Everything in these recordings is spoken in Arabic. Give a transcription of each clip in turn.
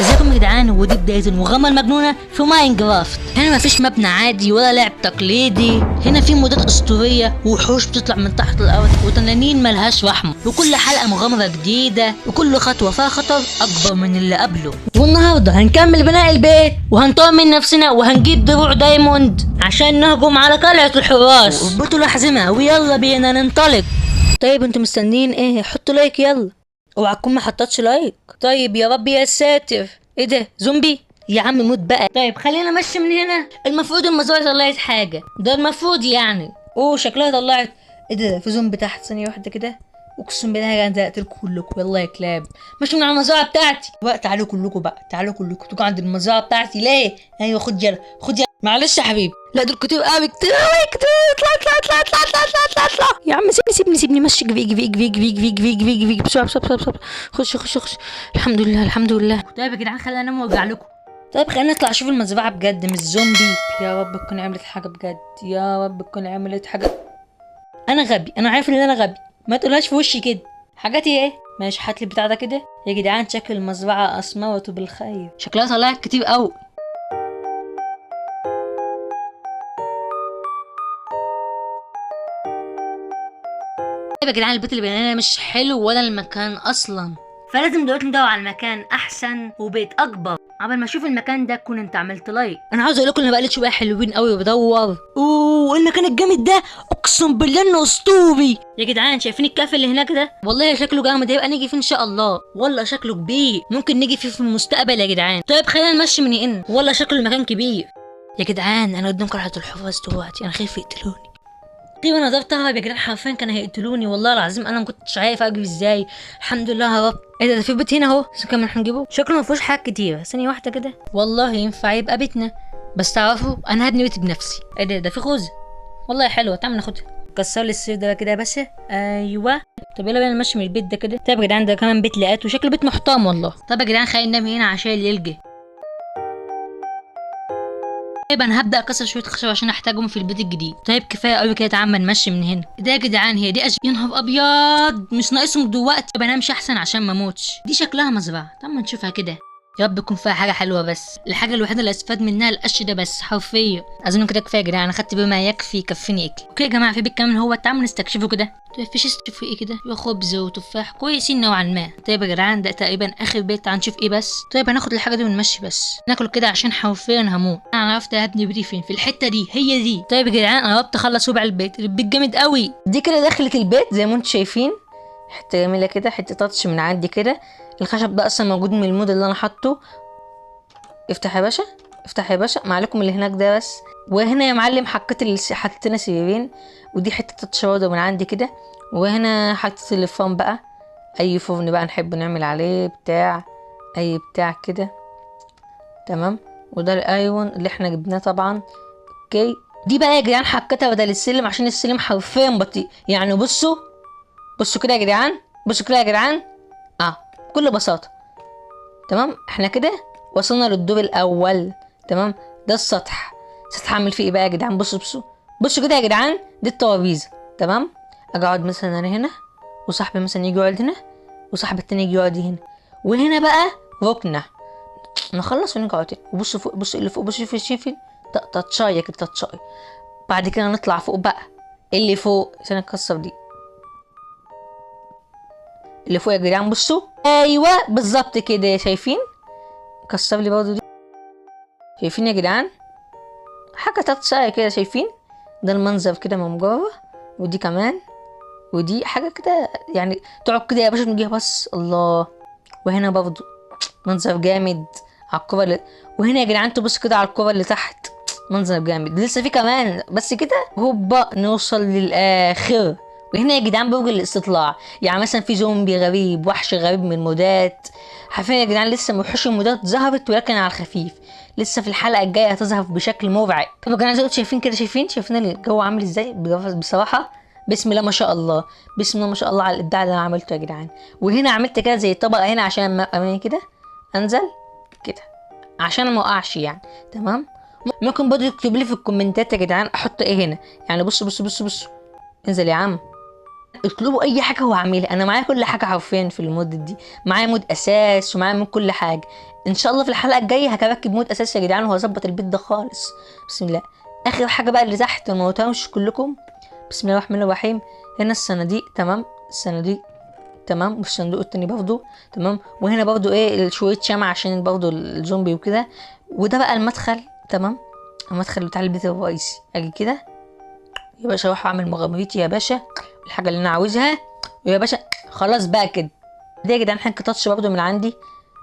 ازيكم يا جدعان؟ ودي بداية المغامرة المجنونة في ماينكرافت. هنا مفيش مبنى عادي ولا لعب تقليدي، هنا في مودات اسطورية ووحوش بتطلع من تحت الارض وتنانين ملهاش رحمة، وكل حلقة مغامرة جديدة وكل خطوة فيها خطر اكبر من اللي قبله. والنهاردة هنكمل بناء البيت وهنطور من نفسنا وهنجيب دروع دايموند عشان نهجم على قلعة الحراس. اربطوا الأحزمة ويلا بينا ننطلق. طيب انتوا مستنيين ايه؟ حطوا لايك يلا. اوعى تكون ما حطتش لايك. طيب يا رب يا ساتر، ايه ده؟ زومبي؟ يا عم موت بقى. طيب خلينا نمشي من هنا. المفروض المزرعة طلعت حاجة، ده المفروض يعني. اوه شكلها طلعت. ايه ده؟ في زومبي تحت. ثانية واحدة كده، اقسم بالله انا هقتلكم كلكم والله يا كلاب. مش من على المزرعة بتاعتي بقى. تعالوا كلكم بقى، تعالوا كلكم تيجوا عند المزرعة بتاعتي. ليه؟ ايوه خد يلا، خد يلا. معلش يا حبيبي. لا دول كتير قوي، كتير قوي، كتير. اطلع اطلع اطلع اطلع اطلع اطلع اطلع اطلع. يا عم سيبني مشي. جفي جفي جفي جفي جفي جفي جفي جفي بسرعة بسرعة بسرعة. خش. الحمد لله الحمد لله. طيب يا جدعان خلينا انام وارجع لكم. طيب خلينا نطلع نشوف المزرعة بجد مش زومبي. يا رب تكون عملت حاجة بجد، يا رب تكون عملت حاجة. انا غبي، انا عارف ان انا غبي، ما تقولهاش في وشي كده. حاجاتي ايه؟ ماشي هات لي البتاع ده كده. يا جدعان شكل المزرعة اثمرت بالخير، شكلها طلعت كتير قوي. طيب يا جدعان البيت اللي بنيناه مش حلو ولا المكان اصلا، فلازم دلوقتي ندور على مكان احسن وبيت اكبر. قبل ما اشوف المكان ده كون انت عملت لايك. انا عاوز اقول لكم ان بقالي شويه حلوين قوي بدور. اوه المكان الجامد ده، اقسم بالله انه اسطوري. يا جدعان شايفين الكهف اللي هناك ده؟ والله شكله جامد، هيبقى نيجي فيه ان شاء الله. والله شكله كبير، ممكن نيجي فيه في المستقبل يا جدعان. طيب خلينا نمشي من هنا، والله شكله المكان كبير. يا جدعان انا قدام قلعه الحراس دلوقتي، انا خايف يقتلوني. طيب انا قدرت اهرب يا جدعان، حرفيا كانوا هيقتلوني والله العظيم. انا ما كنتش عارف اجري ازاي. الحمد لله هربت. ايه ده؟ في بيت هنا اهو، بس كمان هنجيبه. شكله ما فيهوش حاجات كتير. ثانيه واحده كده، والله ينفع يبقى بيتنا. بس تعرفوا انا هبني بيتي بنفسي. ايه ده؟ ده في خوذه والله حلوه، تعال ناخدها. كسر لي السير ده كده يا باشا. ايوه. طب يلا بينا نمشي من البيت ده كده. طيب يا جدعان ده كمان بيت لقيته، شكله بيت محترم والله. طب يا جدعان خلينا ننام هنا عشان يلجي. طيب انا هبدا اكسر شويه خشب عشان احتاجهم في البيت الجديد. طيب كفايه قوي كده، تعال نمشي من هنا. ده يا جدعان هي دي يا نهار ابيض، مش ناقصهم دلوقتي. طب انا امشي احسن عشان ما اموتش. دي شكلها مزرعه، طب ما نشوفها كده. يا رب يكون فيها حاجه حلوه. بس الحاجه الوحيده اللي استفاد منها القش ده بس، حرفيا اظن كده كفايه يا جدعان. انا خدت بما يكفي يكفيني اكل. اوكي يا جماعه في بيت كامل هو، تعالوا نستكشفه كده. طيب فيش استكشفوا ايه كده؟ يا خبز وتفاح كويسين نوعا ما. طيب يا جدعان ده تقريبا اخر بيت، تعالوا نشوف ايه بس. طيب هناخد الحاجه دي ونمشي بس ناكل كده عشان حرفيا هموت. انا عرفت هبني بيتي فين، في الحته دي، هي دي. طيب يا جدعان انا قربت اخلص ربع البيت. البيت جامد قوي. دي كده دخلت البيت زي ما انتم شايفين، حته جميله كده، حته تاتش من عندي كده. الخشب ده اصلا موجود من المود اللي انا حاطه. افتح يا باشا، افتح يا باشا، ما عليكم اللي هناك ده بس. وهنا يا معلم حطيت لنا سريرين، ودي حته تاتش برضه من عندي كده. وهنا حطيت الفرن بقى، اي فرن بقى نحب نعمل عليه بتاع، اي بتاع كده. تمام. وده الايرون اللي احنا جبناه طبعا. اوكي دي بقى يا جدعان حطيتها بدل السلم عشان السلم حرفيا بطيء يعني. بصوا كده يا جدعان، بصوا كده يا جدعان. بكل بساطه. تمام احنا كده وصلنا للدور الاول. تمام. ده السطح هعمل فيه ايه بقى يا جدعان؟ بصوا كده يا جدعان. دي الترابيزه. تمام. اجي اقعد مثلا انا هنا، وصاحبي مثلا يجي يقعد هنا، وصاحبي التاني يجي يقعد هنا، وهنا بقى ركنه. نخلص ونيجي نقعد هنا. وبصوا فوق، بصوا اللي فوق، بصوا شايفين تاتشايه كده، تاتشايه. بعد كده نطلع فوق بقى. اللي فوق عشان نكسر دي، اللي فوق يا جدعان بصوا. ايوه بالظبط كده، شايفين؟ كسر لي برضه دي، شايفين يا جدعان؟ حاجه تاتشايه كده، شايفين؟ ده المنظر كده من جوه. ودي كمان، ودي حاجه كده يعني تقعد كده يا باشا تجيها بس. الله. وهنا برضه منظر جامد على الكوره وهنا يا جدعان تبص كده على الكوره اللي تحت، منظر جامد. لسه في كمان بس كده هوبا نوصل للاخر. وهنا يا جدعان برج الاستطلاع، يعني مثلا في زومبي غريب، وحش غريب من المودات. عارفين يا جدعان لسه وحوش المودات ظهرت ولكن على الخفيف، لسه في الحلقه الجايه هتظهر بشكل مرعب. طب يا جدعان زي ما شايفين كده، شايفين الجو عامل ازاي بصراحه. بسم الله ما شاء الله، بسم الله ما شاء الله على الابداع اللي انا عملته يا جدعان. وهنا عملت كده زي طبقه هنا عشان ما كده انزل كده عشان ما اقعش يعني. تمام. ممكن برضه تكتب لي في الكومنتات يا جدعان احط ايه هنا يعني. بصوا انزل يا عم، اطلبوا اي حاجه هو عاملها، انا معايا كل حاجه حرفيا في المود دي، معايا مود اساس ومعايا مود كل حاجه. ان شاء الله في الحلقه الجايه هركب مود اساس يا جدعان وهظبط البيت ده خالص. بسم الله. اخر حاجه بقى اللي تحت ما قلتهاش كلكم. بسم الله الرحمن الرحيم. هنا الصناديق تمام، الصناديق تمام، والصندوق التاني برضه تمام، وهنا برضه ايه شويه شمع عشان برضه الزومبي وكده. وده بقى المدخل تمام، المدخل بتاع البيت الرئيسي. اجي كده يا باشا اروح اعمل مغامرتي يا باشا، الحاجه اللي انا عاوزها ويا باشا خلاص بقى كده. دي يا جدعان حاجه تاتش برضه من عندي،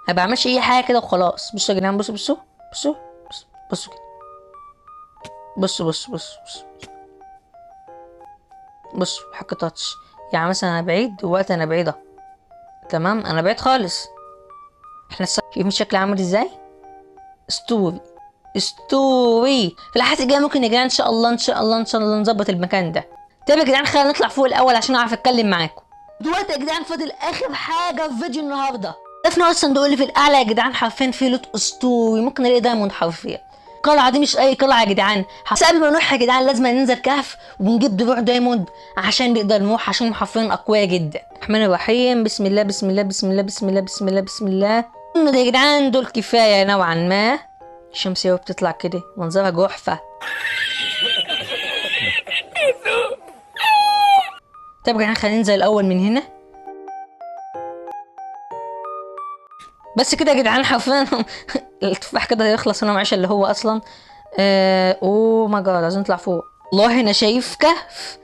ما بعملش اي حاجه كده وخلاص. بصوا يا جدعان، بصوا بصوا بصوا بصوا كده، بصوا بصوا حاجه تاتش. يعني مثلا انا بعيد دلوقتي، انا بعيده تمام، انا بعيد خالص. احنا شايفين الشكل عامل ازاي؟ اسطوري اسطوري. في الحلقات الجايه ممكن يا جدعان ان شاء الله ان شاء الله ان شاء الله نظبط المكان ده. طيب يا جدعان خلينا نطلع فوق الاول عشان اعرف اتكلم معاكم. دلوقتي يا جدعان فاضل اخر حاجه في فيديو النهارده. شفنا الصندوق اللي في الاعلى يا جدعان، حرفيا فيه لوت اسطوري، ممكن نلاقي دايموند حرفيا. القلعه دي مش اي قلعه يا جدعان، بس قبل ما نروح يا جدعان لازم ننزل كهف ونجيب دروع دايموند عشان نقدر نروح، عشان حرفيا اقوياء جدا. الرحمن الرحيم. بسم الله بسم الله بسم الله بسم الله بسم الله بسم الله. يا جدعان دول كفايه نوعا ما. الشمس يا بتطلع كده منظرها جحفه. طب يا جدعان خلينا ننزل الاول من هنا. بس كده يا جدعان حرفيا التفاح كده هيخلص، انا معيش اللي هو اصلا. اوه ماي جاد، عايزين نطلع فوق. والله انا شايف كهف،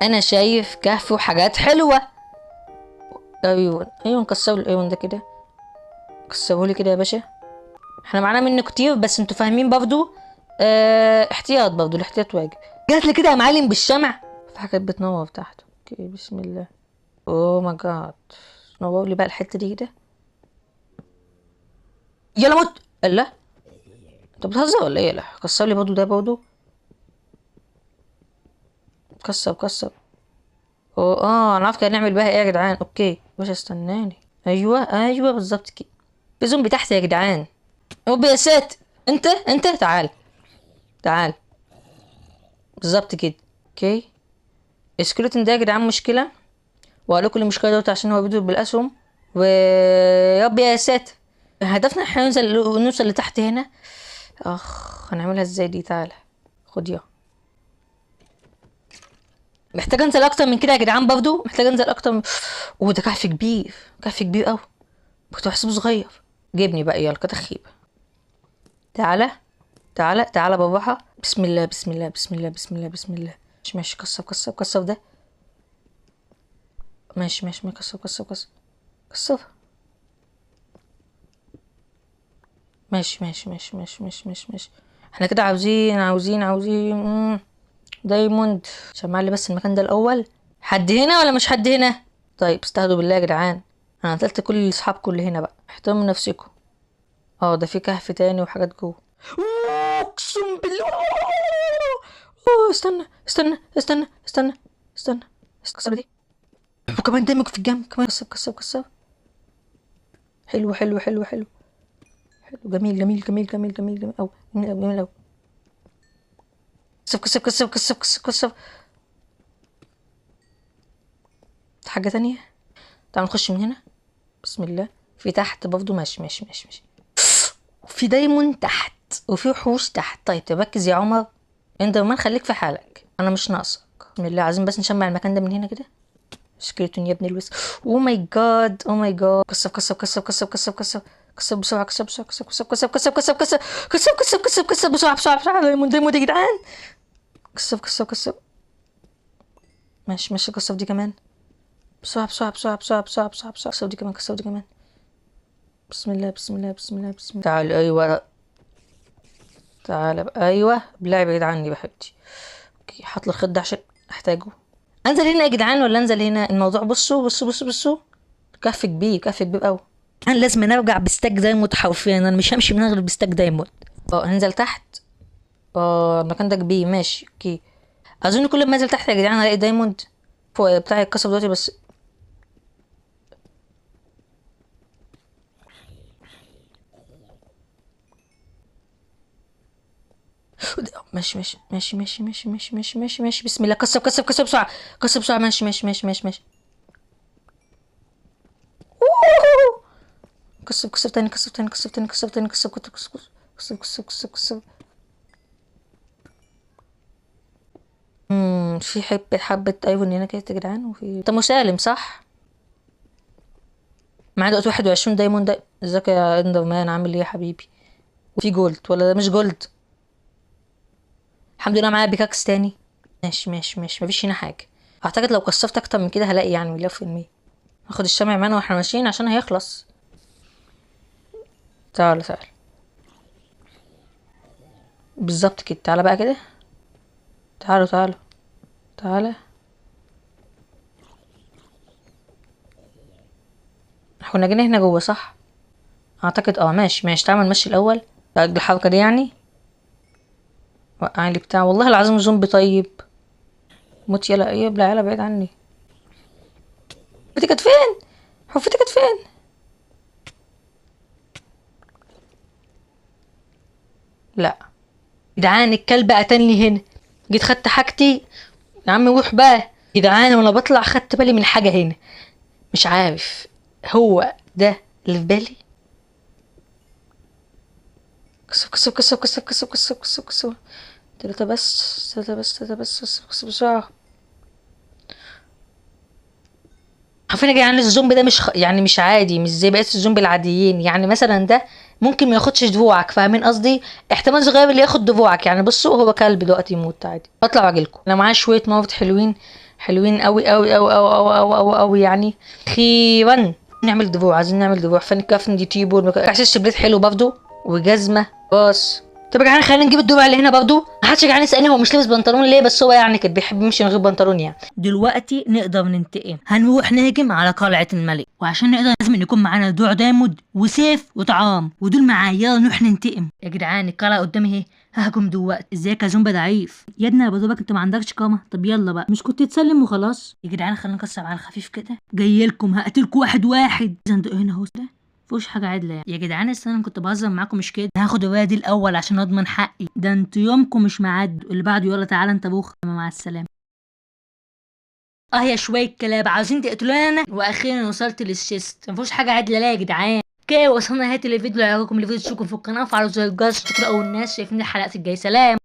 انا شايف كهف وحاجات حلوه. ايوه ايوه، نكسروا الايون ده كده، كسروا لي كده يا باشا. احنا معانا منه كتير بس انتوا فاهمين برضو. احتياط برضو، الاحتياط واجب. جات لي كده يا معلم بالشمع، في حاجات بتنور تحت. اوكي بسم الله. اوه ماي جاد، نور لي بقى الحته دي كده. يلا موت. لا انت بتهزر ولا ايه؟ لا كسر لي برضو ده برضو، كسر. اوه انا عارف كده نعمل بيها ايه يا جدعان. اوكي باشا استناني. ايوه بالظبط كده. في زومبي تحت يا جدعان. اوبي يا سات. انت تعال بالظبط كده. اوكي السكيلتون ده يا جدعان مشكله، وقال لكم المشكله دوت عشان هو بيضرب بالاسهم. و يابا يا ساتر، هدفنا احنا نوصل لتحت هنا. هنعملها ازاي دي؟ تعالى خد يا. محتاج انزل اكتر من كده يا جدعان، برضو محتاج انزل اكتر من... اوه ده كهف كبير، كهف كبير قوي، كنت بحسبه صغير. جيبني بقى يلا كتخيب. تعالى بالراحه. بسم الله بسم الله بسم الله بسم الله بسم الله. ماشي كسر ده. ماشي كسر. ماشي. احنا كده عاوزين دايموند. سمع لي بس المكان ده الاول. حد هنا ولا مش حد هنا؟ طيب استهدوا بالله يا جدعان، انا قتلت كل الاصحاب اللي هنا بقى، احترموا نفسكم. ده في كهف تاني وحاجات جوه. اقسم بالله. استنى كسر دي. وكمان دمك في الجنب كمان. كسر. حلو جميل أوي، جميل أوي. كسب. حاجة تانية. تعالوا نخش من هنا. بسم الله. في تحت برضه. ماشي. في دايموند تحت وفي وحوش تحت. طيب تركز يا عمر، انت ما خليك في حالك، انا مش ناقصك. بسم الله. عايزين بس نشمع المكان ده من هنا كده. سكيلتون يا ابن الوسخ. اوه ماي جاد. كسب بسرعة. كسب بسرعة. دايموند يا جدعان. كسب. ماشي كسب دي كمان. بسرعة. كسب دي كمان. بسم الله. تعال ايوه. تعال بقى. ايوه بلعب بعيد عني بحبتي. اوكي حط لي الخد عشان احتاجه. انزل هنا يا جدعان ولا انزل هنا؟ الموضوع بصوا كهف كبير قوي. انا لازم ارجع بستاك دايموند حرفيا، انا مش همشي من غير بستاك دايموند. هنزل تحت. المكان ده كبير. ماشي اوكي. اظن كل ما انزل تحت يا جدعان هلاقي دايموند. فوق بتاعي اتكسر دلوقتي بس. ماشي ماشي ماشي ماشي ماشي ماشي ماشي ماشي ماشي بسم الله. كسر كسر كسر بسرعة، كسر بسرعة. ماشي ماشي ماشي ماشي ماشي. أوه. كسر كسر تاني، كسر تاني، كسر تاني، كسر تاني، كسر كسر كسر كسر كسر كسر كسر. في حبة ايفون هنا كده يا جدعان، وفي طب مسالم صح؟ معايا دلوقتي 21 دايموند. ازيك يا اندر مان، عامل ايه يا حبيبي؟ وفي جولد ولا ده مش جولد؟ الحمد لله معايا بيكاكس تاني. ماشي ماشي ماشي، مفيش هنا حاجة. اعتقد لو كسرت اكتر من كده هلاقي يعني 100%. هاخد الشمع معانا واحنا ماشيين عشان هيخلص. تعال تعال. بالظبط كده، تعالى بقى كده. تعالوا تعالوا. تعالى. احنا كنا جينا هنا جوه صح؟ اعتقد ماشي ماشي. تعال نمشي الاول الحركة دي يعني. وقعني لي بتاع، والله العظيم زومبي طيب. موت يلا، ايه يبلع يلا بعيد عني. حفتي كانت فين؟ حفتي كانت فين؟ لا جدعان، الكلب قتلني هنا. جيت خدت حاجتي. يا عم روح بقى. جدعان وانا بطلع خدت بالي من حاجة هنا. مش عارف هو ده اللي في بالي. كسب كسب كسب كسب كسب كسب كسب كسب. تلاتة بس، تلاتة بس، تلاتة بس، كسب كسب بسرعة. عارفين يا جدعان الزومبي ده مش يعني مش عادي، مش زي بقية الزومبي العاديين. يعني مثلا ده ممكن ما ياخدش دفوعك، فاهمين قصدي؟ احتمال صغير اللي ياخد دفوعك. يعني بصوا هو كلب دلوقتي يموت عادي. بطلع واجيلكم انا معايا شويه موت حلوين. حلوين قوي قوي قوي قوي قوي قوي قوي قوي يعني. اخيرا نعمل دفوع، عايزين نعمل دفوع. فن كافن دي تيبور كاسس بليت حلو برضه وجزمه باص. طب يا جدعان خلينا نجيب الدفع اللي هنا برضه. محدش يا جدعان يسالني هو مش لابس بنطلون ليه، بس هو يعني كان بيحب يمشي من غير بنطلون يعني. دلوقتي نقدر ننتقم. هنروح نهجم على قلعة الملك، وعشان نقدر لازم يكون معانا دروع دايموند وسيف وطعام، ودول معايا. يلا نروح ننتقم يا جدعان. القلعة قدامي اهي، ههجم دلوقتي. ازيك يا زومبا ضعيف يا ابني؟ يا دوبك انت ما عندكش قامة. طب يلا بقى، مش كنت تسلم وخلاص؟ يا جدعان خلينا نكسر على الخفيف كده. جاي لكم هقتلكم واحد واحد. زندق هنا اهو ده مفيهوش حاجة عدلة يعني. يا جدعان انا كنت بهزر معاكم مش كده. هاخد الرواية دي الاول عشان اضمن حقي. ده انتوا يومكم مش معد. اللي بعده يلا تعالى انت بوخ. مع السلامة. يا شوية كلاب عاوزين تقتلونا. واخيرا وصلت للشيست. مفيهوش حاجة عدلة لا يا جدعان. كده وصلنا نهاية الفيديو. لو عجبكم الفيديو تشتركوا في القناة وفعلوا زر الجرس عشان تكونوا اول ناس شايفين الحلقات الجاية. سلام.